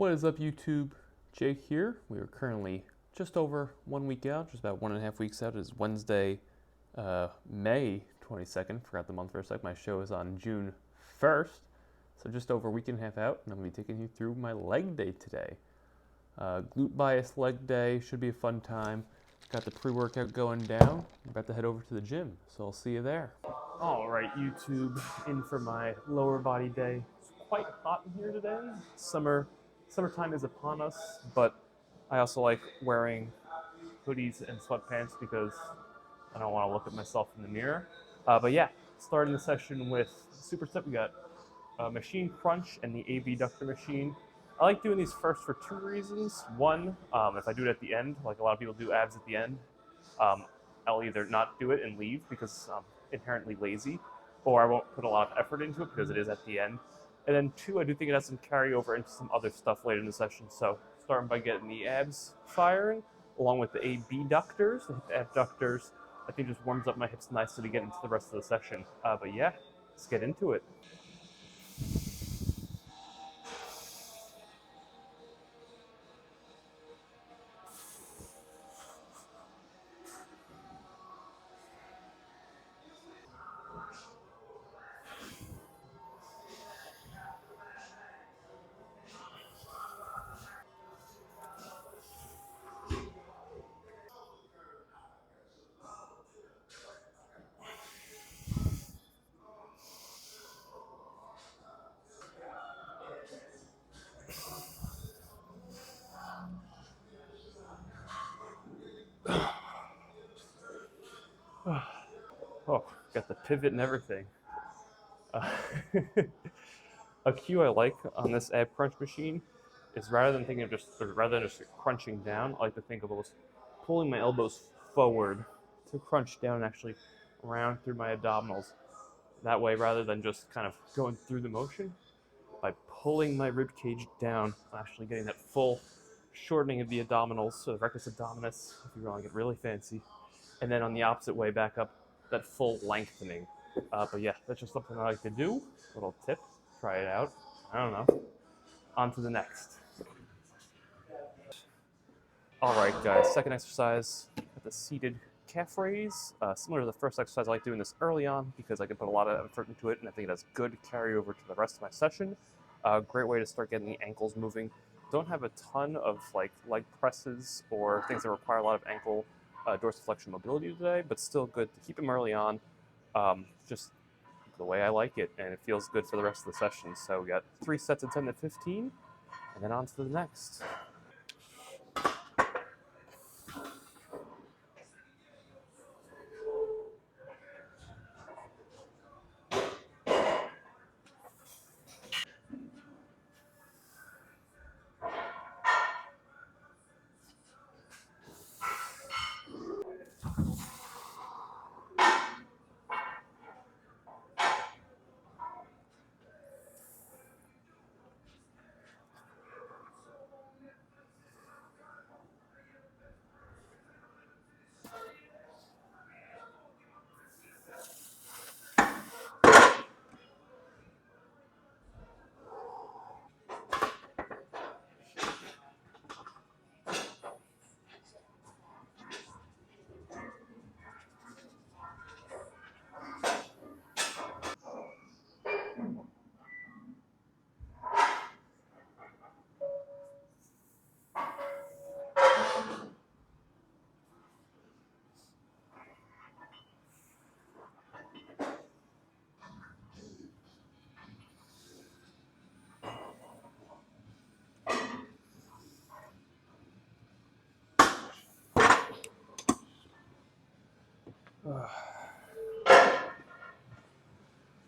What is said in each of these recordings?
What is up, YouTube? Jake here. We are currently just over 1 week out, just about 1.5 weeks out. It is Wednesday, May 22nd. Forgot the month for a sec. My show is on June 1st, so just over a week and a half out, and I'm going to be taking you through my leg day today. Glute bias leg day should be a fun time. Got the pre-workout going down. I'm about to head over to the gym, so I'll see you there. All right, YouTube, in for my lower body day. It's quite hot in here today. Summertime is upon us, but I also like wearing hoodies and sweatpants because I don't want to look at myself in the mirror. But yeah, starting the session with superset. We got machine crunch and the abductor machine. I like doing these first for two reasons. One, if I do it at the end, like a lot of people do abs at the end, I'll either not do it and leave because I'm inherently lazy, or I won't put a lot of effort into it because it is at the end. And then two, I do think it has some carryover into some other stuff later in the session. So starting by getting the abs firing, along with the abductors. The hip abductors, I think, just warms up my hips nicely to get into the rest of the session. But yeah, let's get into it. Oh, got the pivot and everything. A cue I like on this ab crunch machine is rather than just crunching down, I like to think of almost pulling my elbows forward to crunch down and actually round through my abdominals. That way, rather than just kind of going through the motion, by pulling my rib cage down, I'm actually getting that full shortening of the abdominals, so the rectus abdominis, if you want to get really fancy, and then on the opposite way back up, that full lengthening. But yeah, that's just something I like to do. Little tip, try it out. I don't know. On to the next. All right, guys, second exercise at the seated calf raise. Similar to the first exercise, I like doing this early on because I can put a lot of effort into it, and I think it has good carryover to the rest of my session. Great way to start getting the ankles moving. Don't have a ton of like leg presses or things that require a lot of ankle dorsiflexion mobility today, but still good to keep them early on. Just the way I like it, and it feels good for the rest of the session. So we got 3 sets of 10 to 15, and then on to the next.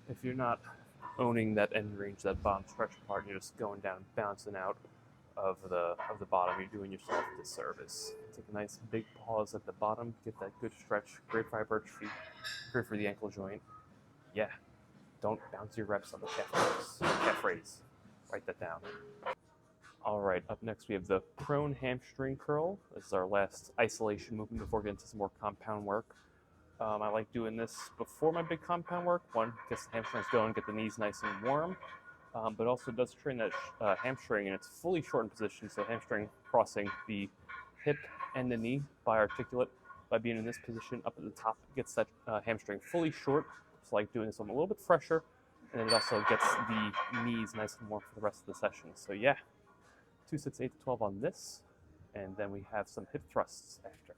If you're not owning that end range, that bottom stretch part, and you're just going down, bouncing out of the bottom, you're doing yourself a disservice. Take a nice big pause at the bottom, get that good stretch, great for hypertrophy, great for the ankle joint. Yeah, don't bounce your reps on the calf raise. Write that down. All right, up next we have the prone hamstring curl. This is our last isolation movement before getting into some more compound work. I like doing this before my big compound work. One, gets the hamstrings going, get the knees nice and warm. but also does train that hamstring in its fully shortened position. So hamstring crossing the hip and the knee biarticulate by being in this position up at the top. It gets that hamstring fully short. It's like doing this one a little bit fresher, and then it also gets the knees nice and warm for the rest of the session. So yeah, 2 sets 8 to 12 on this, and then we have some hip thrusts after.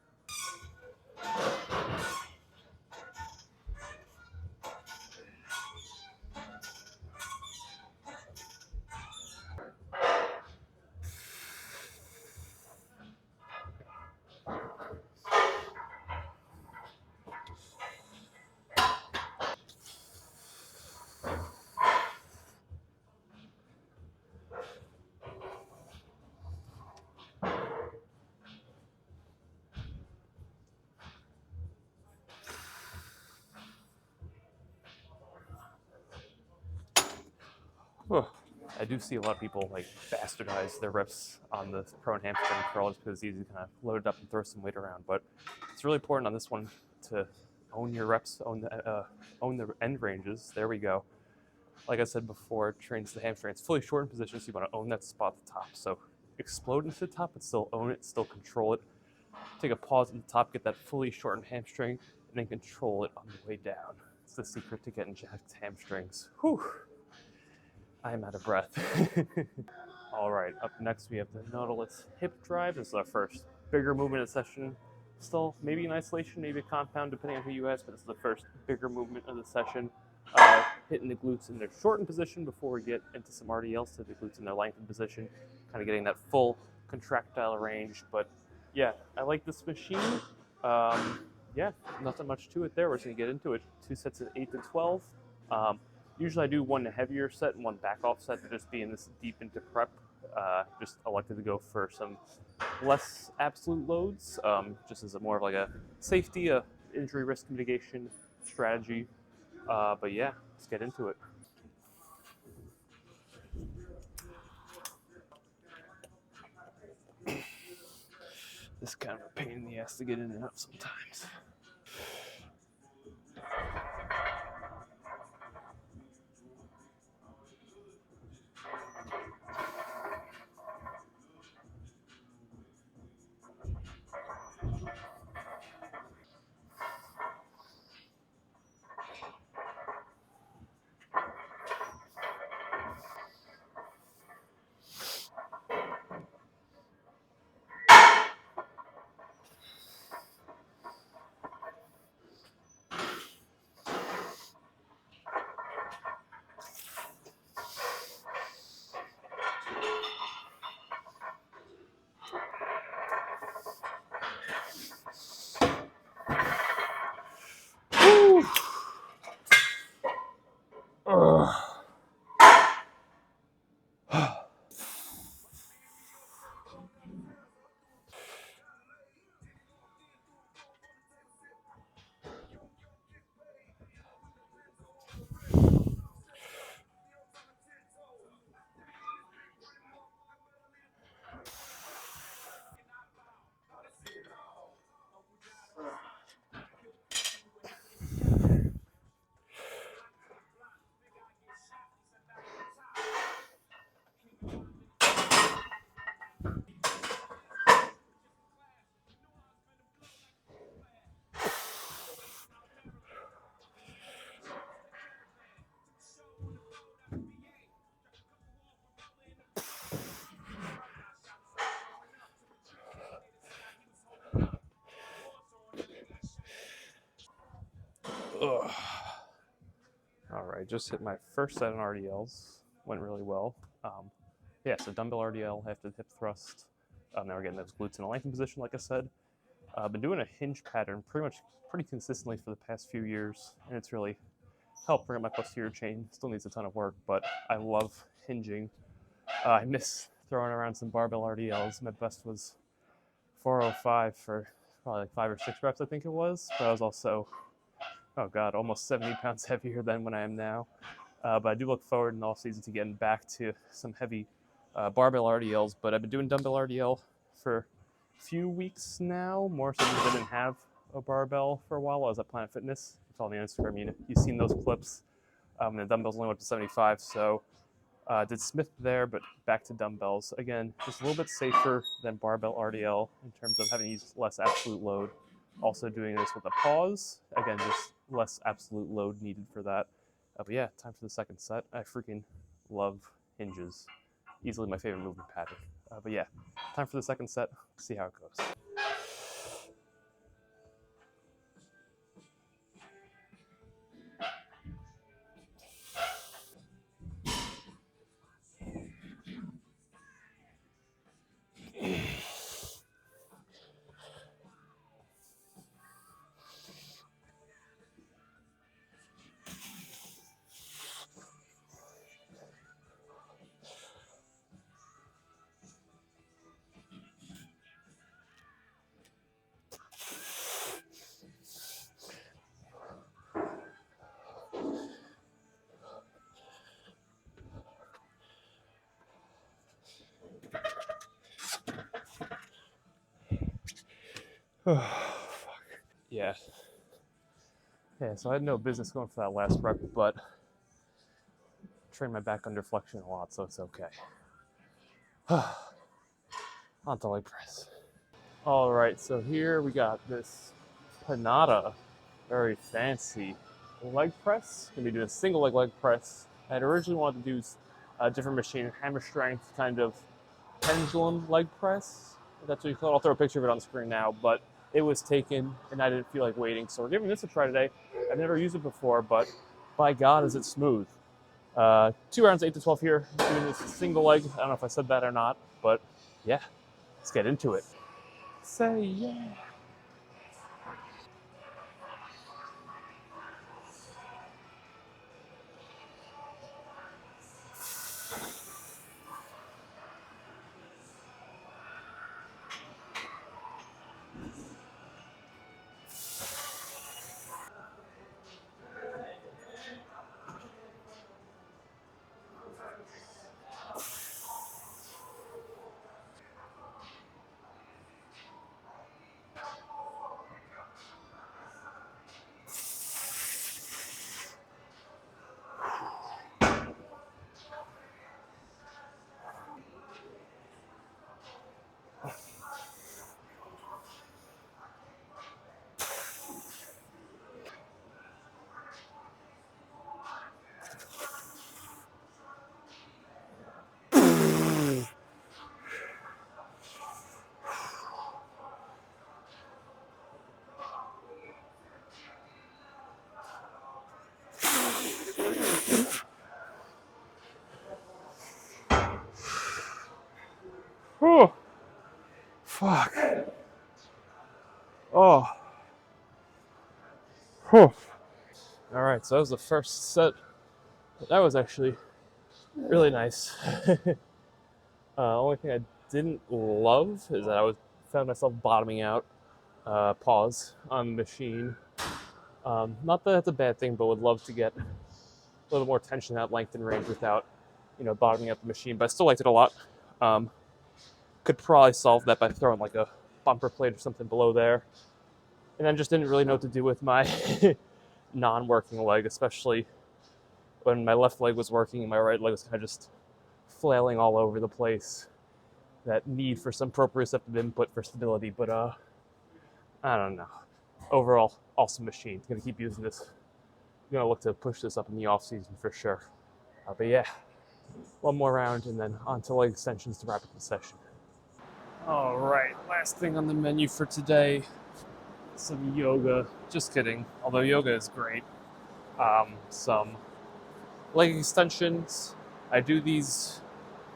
I do see a lot of people like bastardize their reps on the prone hamstring curl just because it's easy to kind of load it up and throw some weight around. But it's really important on this one to own your reps, own the end ranges. There we go. Like I said before, it trains the hamstring. It's fully shortened position, so you want to own that spot at the top. So explode into the top, but still own it, still control it. Take a pause at the top, get that fully shortened hamstring, and then control it on the way down. It's the secret to getting jacked hamstrings. Whew. I am out of breath. All right, up next we have the Nautilus hip drive. This is our first bigger movement of the session. Still, maybe in isolation, maybe a compound, depending on who you ask, but this is the first bigger movement of the session. Hitting the glutes in their shortened position before we get into some RDLs to the glutes in their lengthened position, kind of getting that full contractile range. But yeah, I like this machine. Yeah, nothing much to it there. We're just going to get into it. 2 sets of 8 to 12. Usually I do one heavier set and one back off set, but just being this deep into prep, just elected to go for some less absolute loads, just as a more of like a safety, injury risk mitigation strategy. But yeah, let's get into it. This is kind of a pain in the ass to get in and out sometimes. Ugh. All right, just hit my first set on RDLs. Went really well. Yeah, so dumbbell RDL after the hip thrust. Now we're getting those glutes in a lengthened position, like I said. I've been doing a hinge pattern pretty consistently for the past few years, and it's really helped bring up my posterior chain. Still needs a ton of work, but I love hinging. I miss throwing around some barbell RDLs. My best was 405 for probably like 5 or 6 reps, I think it was. But I was also, oh God, almost 70 pounds heavier than when I am now. But I do look forward in the off season to getting back to some heavy barbell RDLs. But I've been doing dumbbell RDL for a few weeks now, more so because I didn't have a barbell for a while. I was at Planet Fitness. It's all on the Instagram. You've seen those clips. The dumbbells only went up to 75, so Did Smith there, but back to dumbbells. Again, just a little bit safer than barbell RDL in terms of having to use less absolute load. Also doing this with a pause. Again, just less absolute load needed for that. But yeah, time for the second set. I freaking love hinges. Easily my favorite movement pattern. But yeah, time for the second set. See how it goes. Yeah. Yeah, so I had no business going for that last rep, but trained my back under flexion a lot, so it's okay. On to leg press. All right, so here we got this Panada, very fancy leg press. Gonna be doing a single leg press. I had originally wanted to do a different machine, hammer strength, kind of pendulum leg press. That's what you call it. I'll throw a picture of it on the screen now, but it was taken and I didn't feel like waiting. So we're giving this a try today. I've never used it before, but by God, is it smooth. 2 rounds, 8 to 12 here, doing this single leg. I don't know if I said that or not, but yeah, let's get into it. Say yeah. Oh, fuck. Oh. All right, so that was the first set. That was actually really nice. Only thing I didn't love is that found myself bottoming out, pause on the machine. Not that that's a bad thing, but would love to get a little more tension at length and range without, bottoming out the machine. But I still liked it a lot. Could probably solve that by throwing like a bumper plate or something below there. And then just didn't really know what to do with my non-working leg, especially when my left leg was working and my right leg was kind of just flailing all over the place. That need for some proprioceptive input for stability, but I don't know. Overall, awesome machine. Gonna keep using this. Gonna look to push this up in the off season for sure. But yeah, one more round and then on to leg extensions to wrap up the session. All right, last thing on the menu for today, some yoga. Just kidding, although yoga is great. Some leg extensions. I do these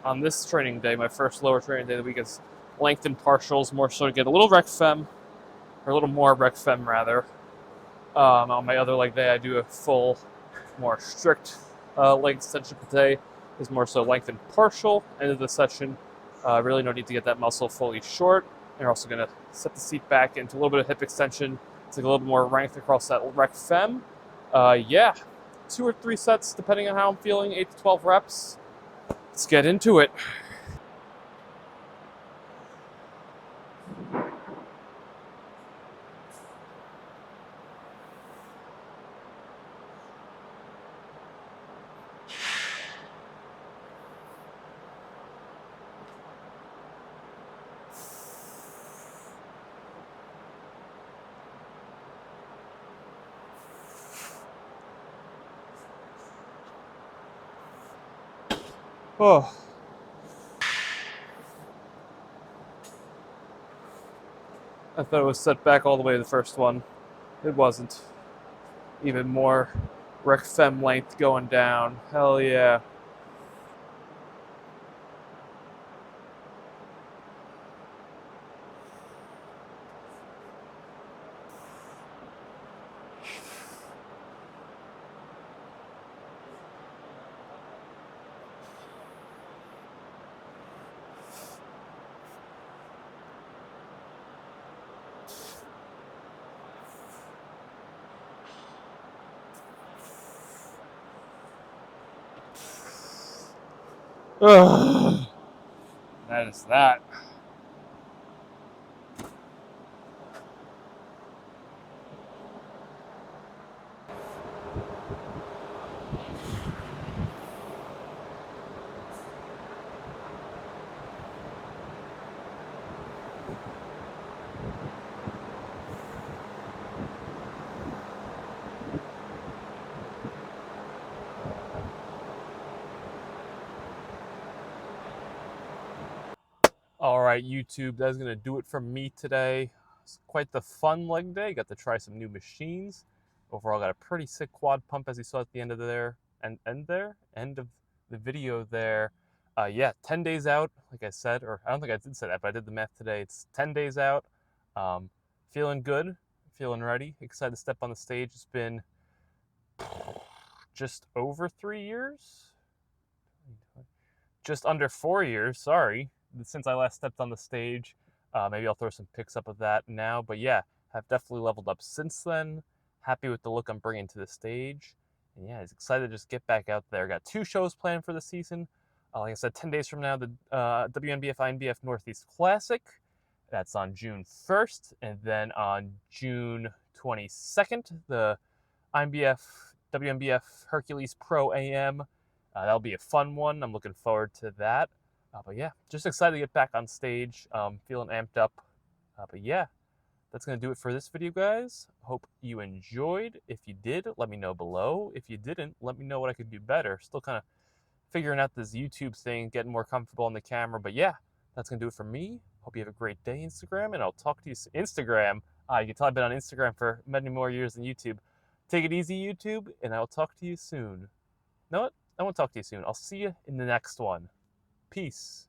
on this training day, my first lower training day of the week is lengthened partials, more so to get a little rec fem, or a little more rec fem rather. On my other leg day, I do a full, more strict leg extension per day. Is more so lengthened partial. End of the session, really no need to get that muscle fully short. And you're also going to set the seat back into a little bit of hip extension to get a little bit more length across that rec fem. Yeah, 2 or 3 sets depending on how I'm feeling, 8 to 12 reps. Let's get into it. Oh, I thought it was set back all the way to the first one. It wasn't. Even more rec fem length going down. Hell yeah. Ugh. That is that. All right, YouTube, that's going to do it from me today. It's quite the fun leg day. Got to try some new machines. Overall, got a pretty sick quad pump, as you saw at the end of end of the video there. Yeah, 10 days out, like I said, or I don't think I did say that, but I did the math today. It's 10 days out. Um, Feeling good, feeling ready, excited to step on the stage. It's been just over 3 years, just under 4 years, sorry, since I last stepped on the stage. Maybe I'll throw some pics up of that now. But yeah, have definitely leveled up since then. Happy with the look I'm bringing to the stage. And yeah, it's excited to just get back out there. Got 2 shows planned for the season. Like I said, 10 days from now, the WNBF INBF Northeast Classic. That's on June 1st. And then on June 22nd, the INBF, WNBF Hercules Pro AM. That'll be a fun one. I'm looking forward to that. But yeah, just excited to get back on stage. Feeling amped up. But yeah, that's going to do it for this video, guys. Hope you enjoyed. If you did, let me know below. If you didn't, let me know what I could do better. Still kind of figuring out this YouTube thing, getting more comfortable on the camera. But yeah, that's going to do it for me. Hope you have a great day, Instagram, and I'll talk to you soon. Instagram. You can tell I've been on Instagram for many more years than YouTube. Take it easy, YouTube, and I'll talk to you soon. You know what? I won't talk to you soon. I'll see you in the next one. Peace.